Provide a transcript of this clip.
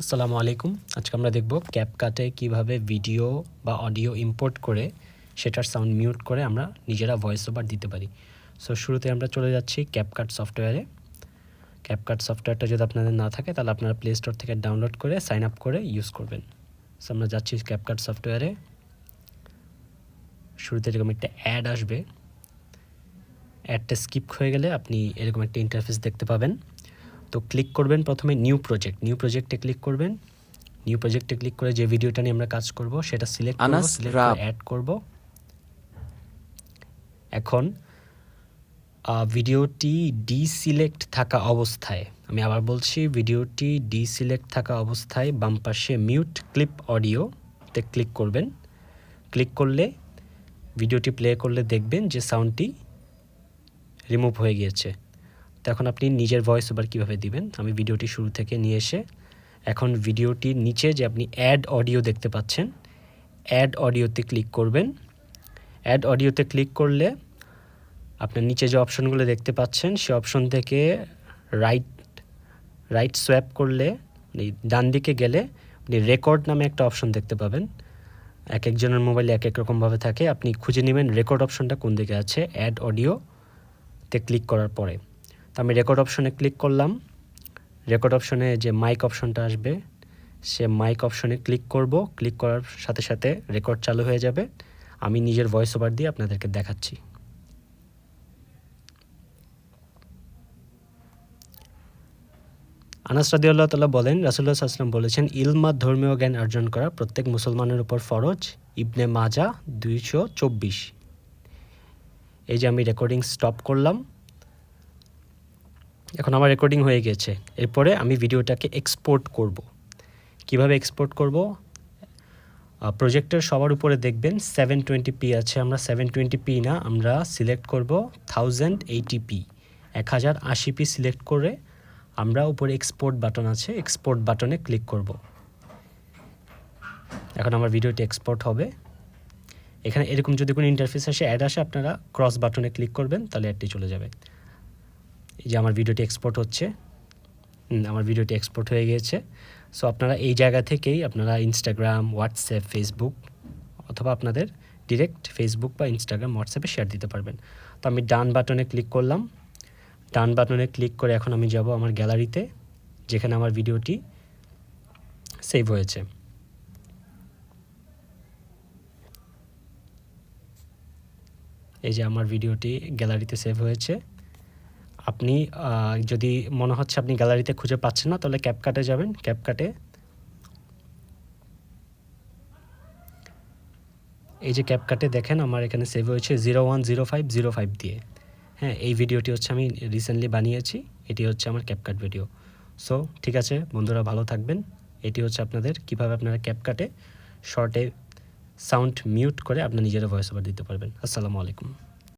আসসালামু আলাইকুম। আজকে আমরা দেখব ক্যাপকাটে কিভাবে ভিডিও বা অডিও ইম্পোর্ট করে সেটার সাউন্ড মিউট করে আমরা নিজেরা ভয়েস ওভার দিতে পারি। সো শুরুতে আমরা চলে যাচ্ছি ক্যাপকাট সফটওয়্যারে। ক্যাপকাট সফটওয়্যারটা যদি আপনাদের না থাকে তাহলে আপনারা প্লে স্টোর থেকে ডাউনলোড করে সাইন আপ করে ইউজ করবেন। সো আমরা যাচ্ছি ক্যাপকাট সফটওয়্যারে। শুরুতে এরকম একটা অ্যাড আসবে। অ্যাডটা স্কিপ হয়ে গেলে আপনি এরকম একটা ইন্টারফেস দেখতে পাবেন। তো ক্লিক করবেন প্রথমে নিউ প্রজেক্টে ক্লিক করবেন। নিউ প্রজেক্টে ক্লিক করে যে ভিডিওটা নিয়ে আমরা কাজ করব সেটা সিলেক্ট করে অ্যাড করব। এখন ভিডিওটি ডিসিলেক্ট থাকা অবস্থায়, আমি আবার বলছি, ভিডিওটি ডিসিলেক্ট থাকা অবস্থায় বাম পাশে মিউট ক্লিপ অডিওতে ক্লিক করবেন। ক্লিক করলে ভিডিওটি প্লে করলে দেখবেন যে সাউন্ডটি রিমুভ হয়ে গিয়েছে। তো এখন আপনি নিজের ভয়েস ওভার কীভাবে দিবেন, আমি ভিডিওটি শুরু থেকে নিয়ে এসে এখন ভিডিওটির নিচে যে আপনি অ্যাড অডিও দেখতে পাচ্ছেন, অ্যাড অডিওতে ক্লিক করবেন। অ্যাড অডিওতে ক্লিক করলে আপনার নিচে যে অপশনগুলো দেখতে পাচ্ছেন সে অপশন থেকে রাইট সোয়াইপ করলে ডান দিকে গেলে আপনি রেকর্ড নামে একটা অপশন দেখতে পাবেন। এক একজনের মোবাইলে এক এক রকমভাবে থাকে, আপনি খুঁজে নেবেন রেকর্ড অপশনটা কোন দিকে আছে অ্যাড অডিওতে ক্লিক করার পরে। তো আমি রেকর্ড অপশনে ক্লিক করলাম। রেকর্ড অপশনে যে মাইক অপশনটা আসবে সে মাইক অপশনে ক্লিক করব। ক্লিক করার সাথে সাথে রেকর্ড চালু হয়ে যাবে। আমি নিজের ভয়েস ওভার দিয়ে আপনাদেরকে দেখাচ্ছি। আনাস রাদিয়াল্লাহু তাআলা বলেন, রাসূলুল্লাহ সাল্লাল্লাহু আলাইহি ওয়াসাল্লাম বলেছেন, ইলম ধর্মীয় জ্ঞান অর্জন করা প্রত্যেক মুসলমানের উপর ফরজ। ইবনে মাজাহ 224। এই যে আমি রেকর্ডিং স্টপ করলাম। এখন আমার রেকর্ডিং হয়ে গেছে। এরপরে আমি ভিডিওটাকে এক্সপোর্ট করব। কিভাবে এক্সপোর্ট করব? প্রজেক্টের সবার উপরে দেখবেন 720p আছে। আমরা 720p না, আমরা সিলেক্ট করব 1080p 1080p সিলেক্ট করে আমরা উপরে এক্সপোর্ট বাটন আছে, এক্সপোর্ট বাটনে ক্লিক করব। এখন আমার ভিডিওটি এক্সপোর্ট হবে। এখানে এরকম যদি কোনো ইন্টারফেস আসে, অ্যাড আসে, আপনারা ক্রস বাটনে ক্লিক করবেন, তাহলে অ্যাডটি চলে যাবে। এই যে আমার ভিডিওটি এক্সপোর্ট হচ্ছে। আমার ভিডিওটি এক্সপোর্ট হয়ে গিয়েছে। সো আপনারা এই জায়গা থেকেই আপনারা ইনস্টাগ্রাম, হোয়াটসঅ্যাপ, ফেসবুক অথবা আপনাদের ডিরেক্ট ফেসবুক বা ইনস্টাগ্রাম, হোয়াটসঅ্যাপে শেয়ার দিতে পারবেন। তো আমি ডান বাটনে ক্লিক করলাম। ডান বাটনে ক্লিক করে এখন আমি যাব আমার গ্যালারিতে, যেখানে আমার ভিডিওটি সেভ হয়েছে। এই যে আমার ভিডিওটি গ্যালারিতে সেভ হয়েছে। আপনি যদি মনে হচ্ছে আপনি গ্যালারিতে খুঁজে পাচ্ছেন না, তাহলে ক্যাপকাটে যাবেন। ক্যাপকাটে এই যে ক্যাপকাটে দেখেন আমার এখানে সেভ হয়েছে 010505 দিয়ে। হ্যাঁ, এই ভিডিওটি হচ্ছে আমি রিসেন্টলি বানিয়েছি। এটি হচ্ছে আমার ক্যাপকাট ভিডিও। সো ঠিক আছে বন্ধুরা, ভালো থাকবেন। এটি হচ্ছে আপনাদের কিভাবে আপনারা ক্যাপকাটে শর্টে সাউন্ড মিউট করে আপনার নিজেরা ভয়েস ওভার দিতে পারবেন। আসসালামু আলাইকুম।